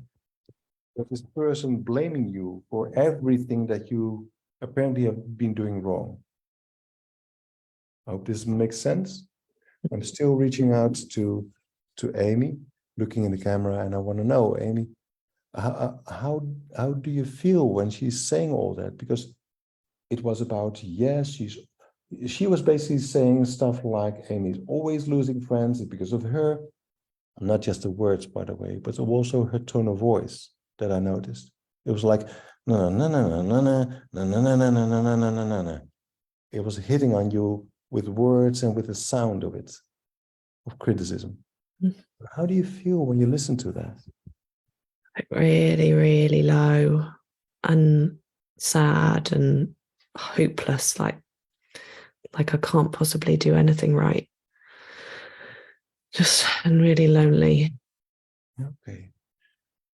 this person blaming you for everything that you apparently have been doing wrong. I hope this makes sense. I'm still reaching out to Amy, looking in the camera, and I want to know, Amy, how do you feel when she's saying all that? Because it was about, yes, she was basically saying stuff like, Amy's always losing friends because of her. Not just the words, by the way, but also her tone of voice that I noticed. It was like, no, no, no, no, no, no, no, no, no, no, no, no, no, no, no, no. It was hitting on you with words and with the sound of it, of criticism. How do you feel when you listen to that? like really, really low and sad and hopeless, like I can't possibly do anything right. Just and really lonely.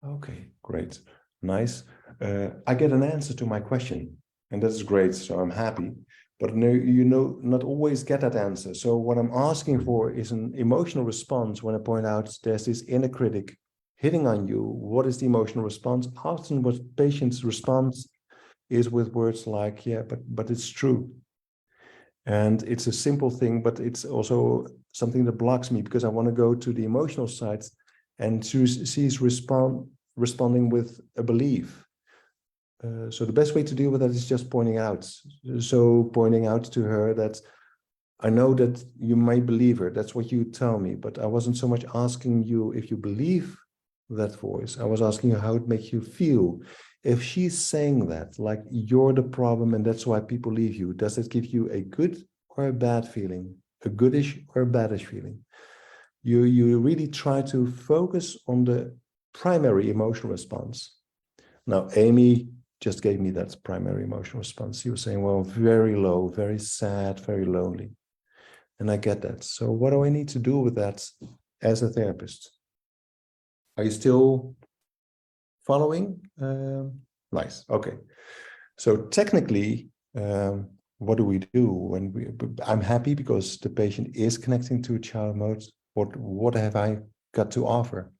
Okay, great, nice. I get an answer to my question, and that's great. So I'm happy. But no, not always get that answer. So what I'm asking for is an emotional response when I point out there's this inner critic hitting on you. What is the emotional response? Often, what patients' response is with words like, "Yeah, but it's true." And it's a simple thing, but it's also something that blocks me because I want to go to the emotional side and she's responding with a belief. So the best way to deal with that is just pointing out. So pointing out to her that I know that you might believe her. That's what you tell me. But I wasn't so much asking you if you believe that voice. I was asking you how it makes you feel. If she's saying that, like you're the problem and that's why people leave you, does it give you a good or a bad feeling? A goodish or a badish feeling? You really try to focus on the primary emotional response. Now, Amy just gave me that primary emotional response. She was saying, well, very low, very sad, very lonely. And I get that. So what do I need to do with that as a therapist? Are you still following? Nice. Okay. So technically, what do we do when I'm happy because the patient is connecting to child mode. What have I got to offer?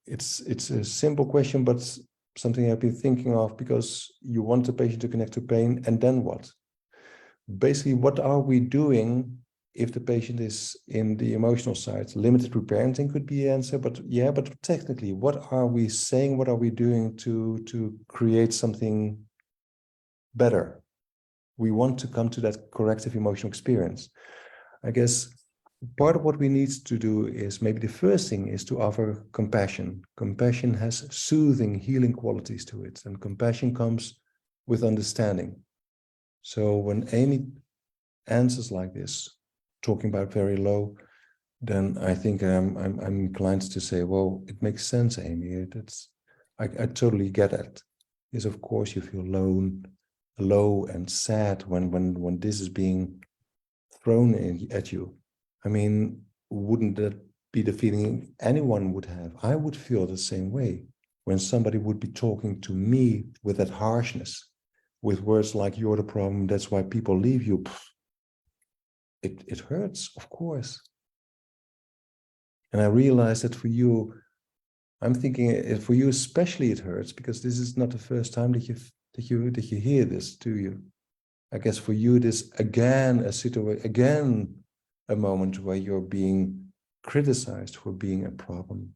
It's a simple question, but something I've been thinking of because you want the patient to connect to pain, and then what? Basically, what are we doing if the patient is in the emotional side? Limited reparenting could be the answer, but yeah, but technically, what are we saying? What are we doing to create something better? We want to come to that corrective emotional experience. I guess part of what we need to do is maybe the first thing is to offer compassion. Compassion has soothing, healing qualities to it, and compassion comes with understanding. So when Amy answers like this, talking about very low, then I think I'm inclined to say, well, it makes sense, Amy. I totally get it. Is of course you feel low and sad when this is being thrown at you. I mean, wouldn't that be the feeling anyone would have? I would feel the same way when somebody would be talking to me with that harshness, with words like "you're the problem, that's why people leave you." It hurts, of course. And I realize that for you, I'm thinking for you especially it hurts because this is not the first time that you hear this, do you? I guess for you, this again a situation, again a moment where you're being criticized for being a problem.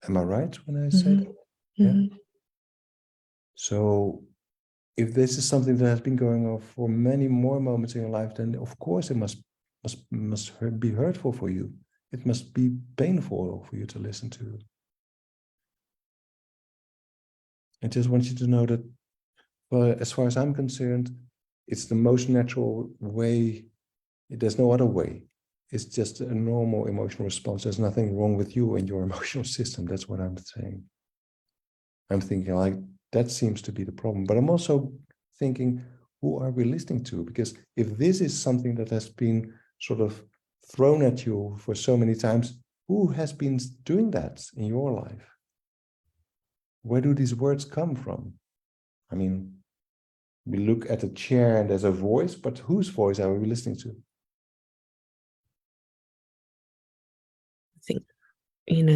Am I right when I say that? Yeah. So if this is something that has been going on for many more moments in your life, then of course it must be hurtful for you. It must be painful for you to listen to. I just want you to know that, well, as far as I'm concerned, it's the most natural way. There's no other way. It's just a normal emotional response. There's nothing wrong with you and your emotional system. That's what I'm saying. I'm thinking like that seems to be the problem. But I'm also thinking, who are we listening to? Because if this is something that has been sort of thrown at you for so many times, who has been doing that in your life? Where do these words come from? I mean, we look at a chair and there's a voice, but whose voice are we listening to? I think,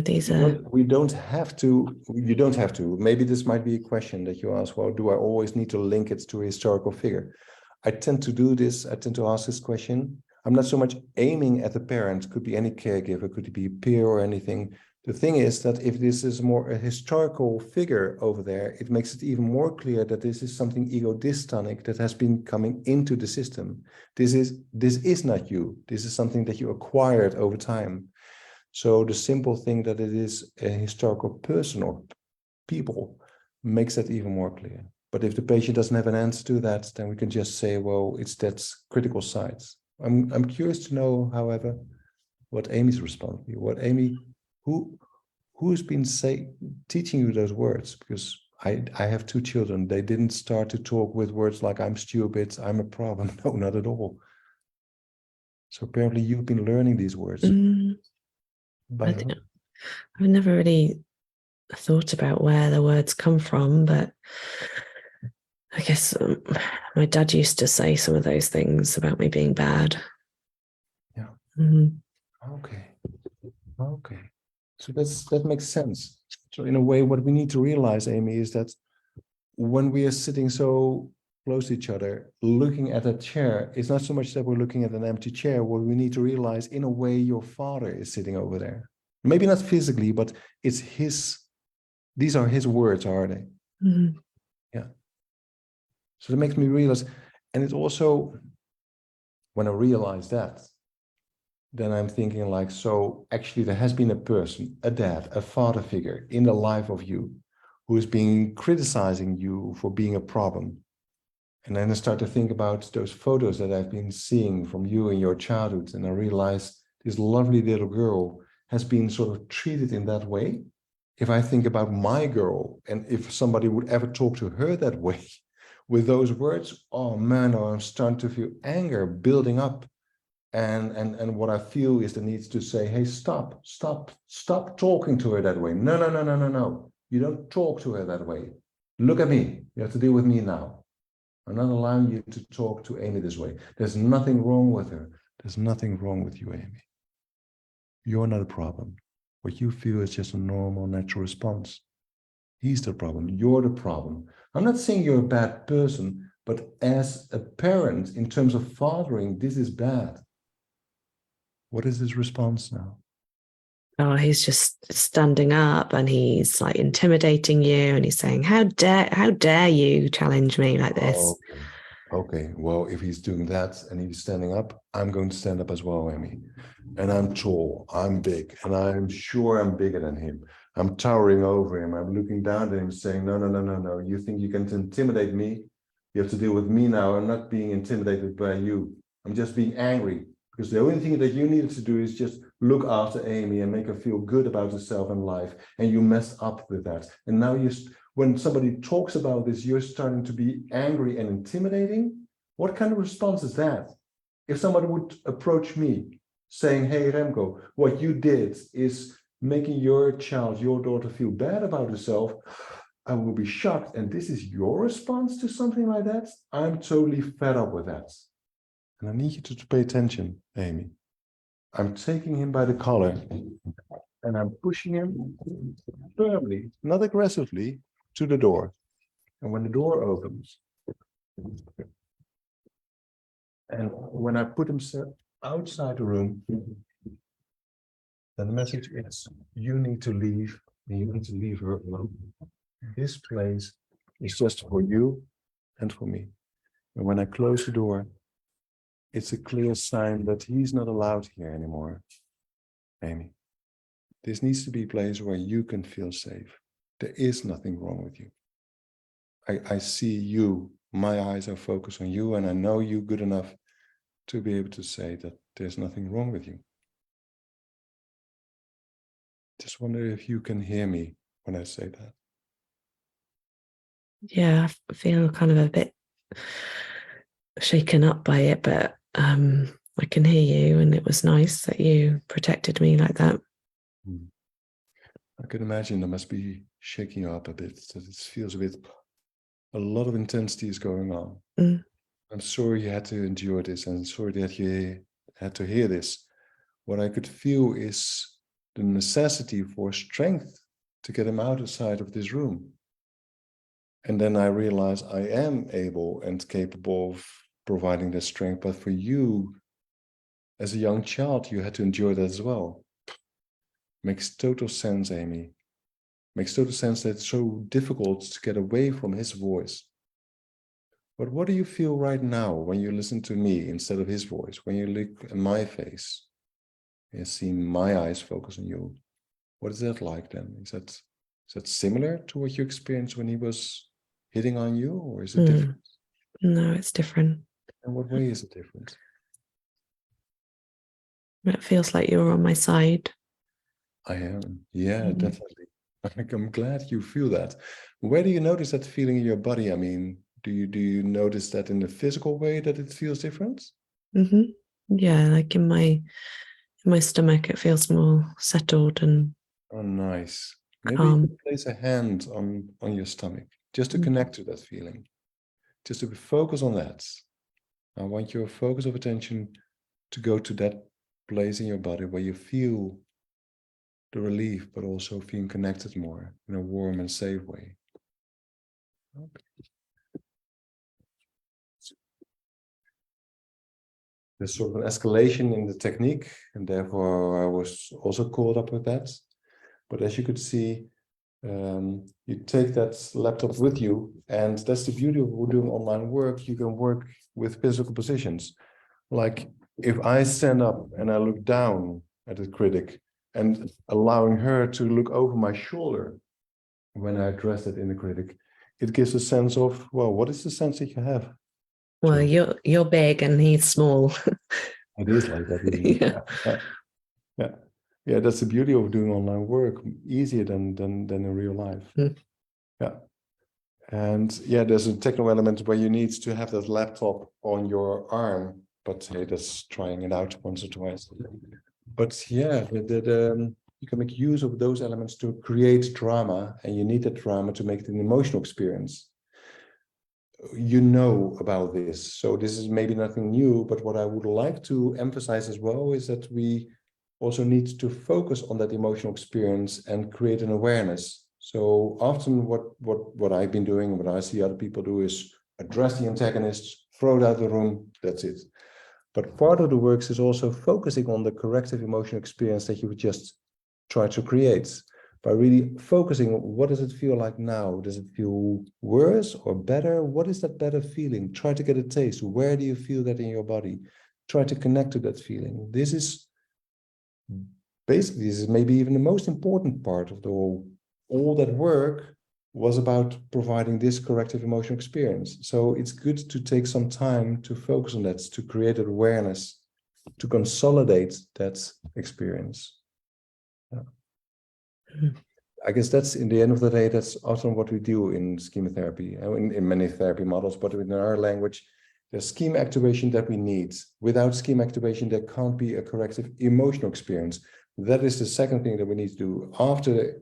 these are... We don't have to, you don't have to. Maybe this might be a question that you ask, well, do I always need to link it to a historical figure? I tend to do this, I tend to ask this question. I'm not so much aiming at the parent, could be any caregiver, could be a peer or anything. The thing is that if this is more a historical figure over there, it makes it even more clear that this is something ego-dystonic that has been coming into the system. This is not you. This is something that you acquired over time. So the simple thing that it is a historical person or people makes that even more clear. But if the patient doesn't have an answer to that, then we can just say, well, that's critical sides. I'm curious to know, however, what Amy's response is. What Amy, who who's been teaching you those words? Because I have 2 children. They didn't start to talk with words like I'm stupid, I'm a problem. No, not at all. So apparently you've been learning these words by heart. I've never really thought about where the words come from, but I guess my dad used to say some of those things about me being bad. Yeah. Mm-hmm. Okay. So that makes sense. So in a way, what we need to realize, Amy, is that when we are sitting so close to each other, looking at a chair, it's not so much that we're looking at an empty chair. What we need to realize, in a way, your father is sitting over there. Maybe not physically, but it's these are his words, are they? Mm-hmm. Yeah. So that makes me realize, and it's also, when I realize that, then I'm thinking like, so actually there has been a person, a dad, a father figure in the life of you who is being criticizing you for being a problem. And then I start to think about those photos that I've been seeing from you in your childhood. And I realize this lovely little girl has been sort of treated in that way. If I think about my girl, and if somebody would ever talk to her that way with those words, oh man, I'm starting to feel anger building up. And what I feel is the need to say, hey, stop talking to her that way. No. You don't talk to her that way. Look at me. You have to deal with me now. I'm not allowing you to talk to Amy this way. There's nothing wrong with her. There's nothing wrong with you, Amy. You're not a problem. What you feel is just a normal, natural response. He's the problem. You're the problem. I'm not saying you're a bad person, but as a parent, in terms of fathering, this is bad. What is his response now? Oh, he's just standing up and he's like intimidating you, and he's saying, how dare you challenge me like this? Okay. Well, if he's doing that and he's standing up, I'm going to stand up as well, Amy. And I'm tall, I'm big, and I'm sure I'm bigger than him. I'm towering over him. I'm looking down at him saying, no. You think you can intimidate me? You have to deal with me now. I'm not being intimidated by you. I'm just being angry. Because the only thing that you needed to do is just look after Amy and make her feel good about herself and life. And you messed up with that. And now when somebody talks about this, you're starting to be angry and intimidating. What kind of response is that? If somebody would approach me saying, hey, Remco, what you did is making your child, your daughter feel bad about herself, I will be shocked. And this is your response to something like that? I'm totally fed up with that. And I need you to pay attention, Amy. I'm taking him by the collar and I'm pushing him firmly, not aggressively, to the door. And when the door opens, and when I put him outside the room, then the message is, you need to leave, and you need to leave her alone. This place is just for you and for me. And when I close the door, it's a clear sign that he's not allowed here anymore. Amy, this needs to be a place where you can feel safe. There is nothing wrong with you. I see you, my eyes are focused on you, and I know you good enough to be able to say that there's nothing wrong with you. Just wonder if you can hear me when I say that. Yeah, I feel kind of a bit shaken up by it, but I can hear you, and it was nice that you protected me like that. I can imagine there must be shaking you up a bit, that it feels a lot of intensity is going on. I'm sorry you had to endure this, and sorry that you had to hear this. What I could feel is the necessity for strength to get him outside of this room. And then I realized I am able and capable of providing that strength, but for you, as a young child, you had to endure that as well. Makes total sense, Amy. Makes total sense that it's so difficult to get away from his voice. But what do you feel right now when you listen to me instead of his voice? When you look at my face and see my eyes focus on you? What is that like then? Is that similar to what you experienced when he was hitting on you, or is it different? No, it's different. In what way is it different? It feels like you're on my side. I am. Yeah, Mhm. definitely. I'm glad you feel that. Where do you notice that feeling in your body? I mean, do you notice that in the physical way that it feels different? Mhm. Yeah, like in my stomach, it feels more settled and Oh, nice. Maybe you calm. could place a hand on your stomach just to Mm. connect to that feeling, just to focus on that. I want your focus of attention to go to that place in your body where you feel the relief, but also feeling connected more in a warm and safe way. Okay. There's sort of an escalation in the technique, and therefore I was also caught up with that. But as you could see, you take that laptop with you, and that's the beauty of doing online work. You can work with physical positions. Like if I stand up and I look down at the critic and allowing her to look over my shoulder when I address it in the critic, it gives a sense of, well, what is the sense that you have, Well, Joe? you're big and he's small. It is like that, isn't it? Yeah. Yeah. Yeah. Yeah, that's the beauty of doing online work, easier than in real life. Mm. Yeah. And yeah, there's a technical element where you need to have that laptop on your arm, but hey, that's trying it out once or twice. But yeah, you can make use of those elements to create drama, and you need that drama to make it an emotional experience. You know about this, so this is maybe nothing new, but what I would like to emphasize as well is that we also need to focus on that emotional experience and create an awareness. So often what I've been doing, what I see other people do is address the antagonist, throw it out of the room, that's it. But part of the works is also focusing on the corrective emotional experience that you would just try to create by really focusing on what does it feel like now? Does it feel worse or better? What is that better feeling? Try to get a taste. Where do you feel that in your body? Try to connect to that feeling. This is maybe even the most important part of the whole. All that work was about providing this corrective emotional experience. So it's good to take some time to focus on that, to create an awareness, to consolidate that experience. Yeah. Mm. I guess that's in the end of the day, that's often what we do in schema therapy, in many therapy models, but in our language, there's schema activation that we need. Without schema activation, there can't be a corrective emotional experience. That is the second thing that we need to do. After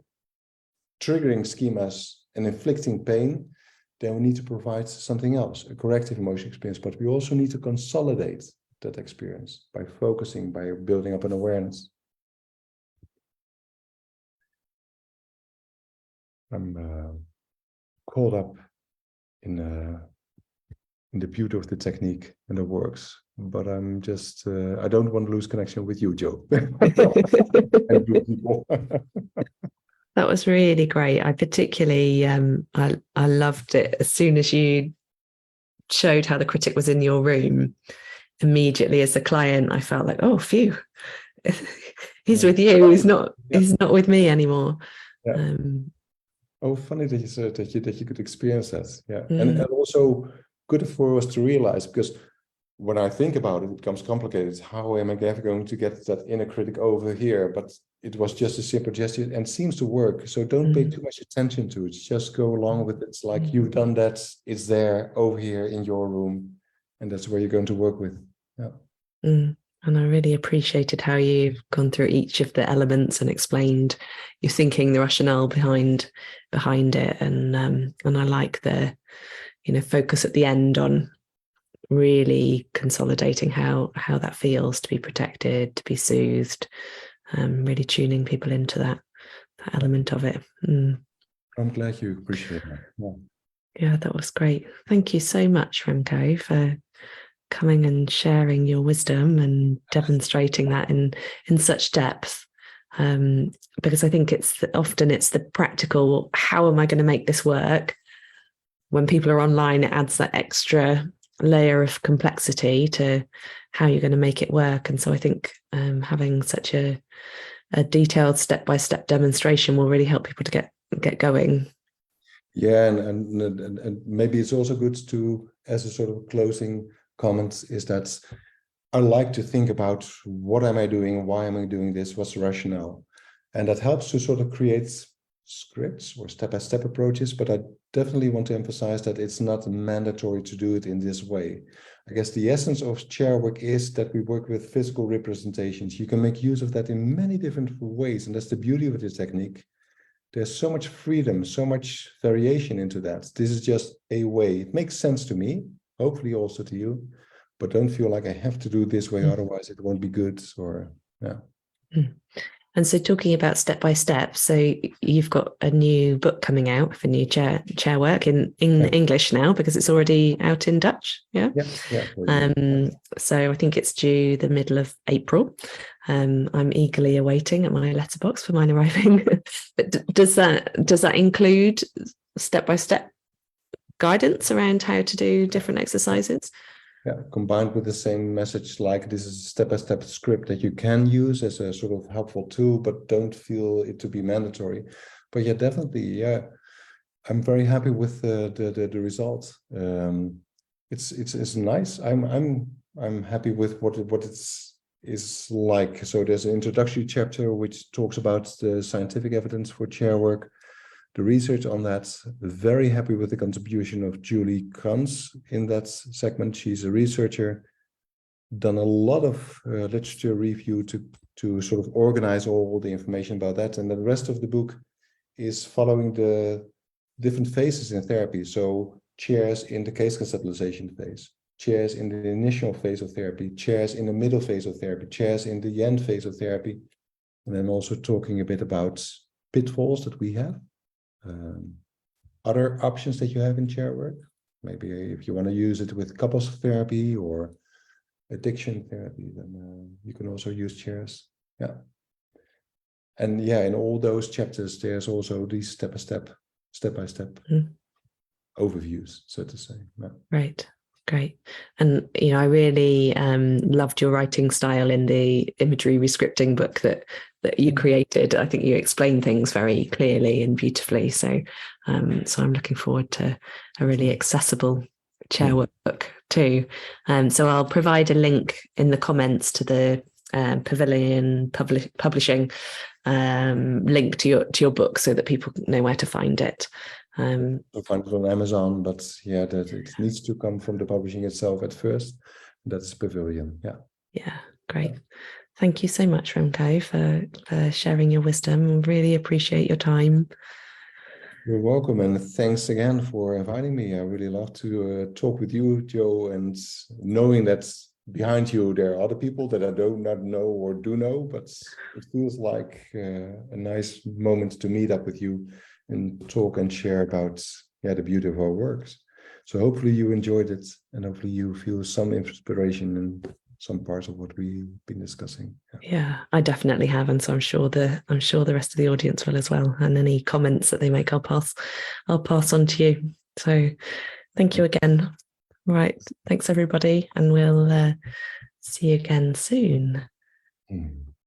triggering schemas and inflicting pain, then we need to provide something else, a corrective emotional experience. But we also need to consolidate that experience by focusing, by building up an awareness. I'm caught up in the beauty of the technique and the works, but I'm just I don't want to lose connection with you, Joe. And you people. That was really great. I particularly I loved it as soon as you showed how the critic was in your room. Immediately as a client, I felt like, oh, phew, he's Yeah. with you. Yeah. He's not with me anymore. Yeah. Um, Oh, funny that you said that you could experience that. Yeah, and mm, also good for us to realize, because when I think about it, it becomes complicated. How am I ever going to get that inner critic over here? But it was just a simple gesture and seems to work. So don't pay mm, too much attention to it. Just go along with it. It's like you've done that. It's there over here in your room, and that's where you're going to work with. Yeah. mm. And I really appreciated how you've gone through each of the elements and explained your thinking, the rationale behind it, and I like the focus at the end on really consolidating how that feels to be protected, to be soothed, really tuning people into that element of it. I'm glad you appreciate that. Yeah. Yeah, that was great. Thank you so much, Remco, for coming and sharing your wisdom and demonstrating that in such depth. Because I think often it's the practical, how am I going to make this work? When people are online, it adds that extra layer of complexity to how you're going to make it work. And so I think having such a detailed step-by-step demonstration will really help people to get going. Yeah, and maybe it's also good to, as a sort of closing comment, is that I like to think about what am I doing, why am I doing this, what's the rationale, And that helps to sort of create scripts or step-by-step approaches, but I definitely want to emphasize that it's not mandatory to do it in this way. I guess the essence of Chairwork is that we work with physical representations. You can make use of that in many different ways, and that's the beauty of this technique. There's so much freedom, so much variation into that. This is just a way. It makes sense to me, hopefully also to you, but don't feel like I have to do it this way, otherwise it won't be good, or yeah. And so talking about step by step, so you've got a new book coming out for new Chairwork in English now, because it's already out in Dutch. Yeah. So I think it's due the middle of April. I'm eagerly awaiting at my letterbox for mine arriving. But does that include step by step guidance around how to do different exercises? Yeah, combined with the same message, like this is a step-by-step script that you can use as a sort of helpful tool, but don't feel it to be mandatory. But yeah, definitely, yeah, I'm very happy with the result. It's nice. I'm happy with what is like. So there's an introductory chapter which talks about the scientific evidence for Chairwork. The research on that, very happy with the contribution of Julie Kranz in that segment. She's a researcher, done a lot of literature review to sort of organize all the information about that. And the rest of the book is following the different phases in therapy. So chairs in the case conceptualization phase, chairs in the initial phase of therapy, chairs in the middle phase of therapy, chairs in the end phase of therapy. And then also talking a bit about pitfalls that we have. Other options that you have in Chairwork, maybe if you want to use it with couples therapy or addiction therapy, then you can also use chairs. Yeah. And yeah, in all those chapters, there's also these step-by-step overviews, so to say. Yeah. Right. Great. And, I really loved your writing style in the imagery rescripting book that you created. I think you explain things very clearly and beautifully. So I'm looking forward to a really accessible Chairwork book too. So I'll provide a link in the comments to the Pavilion Publishing link to your book so that people know where to find it. You'll find it on Amazon, but yeah, that it needs to come from the publishing itself at first. That's Pavilion. Yeah, great. Thank you so much, Remco, for sharing your wisdom. Really appreciate your time. You're welcome, and thanks again for inviting me. I really love to talk with you, Joe, and knowing that behind you there are other people that I do not know or do know, but it feels like a nice moment to meet up with you and talk and share about the beauty of our works. So hopefully you enjoyed it, and hopefully you feel some inspiration in some parts of what we've been discussing. Yeah, I definitely have, and so I'm sure the rest of the audience will as well. And any comments that they make, I'll pass on to you. So thank you again. Right, thanks everybody, and we'll see you again soon.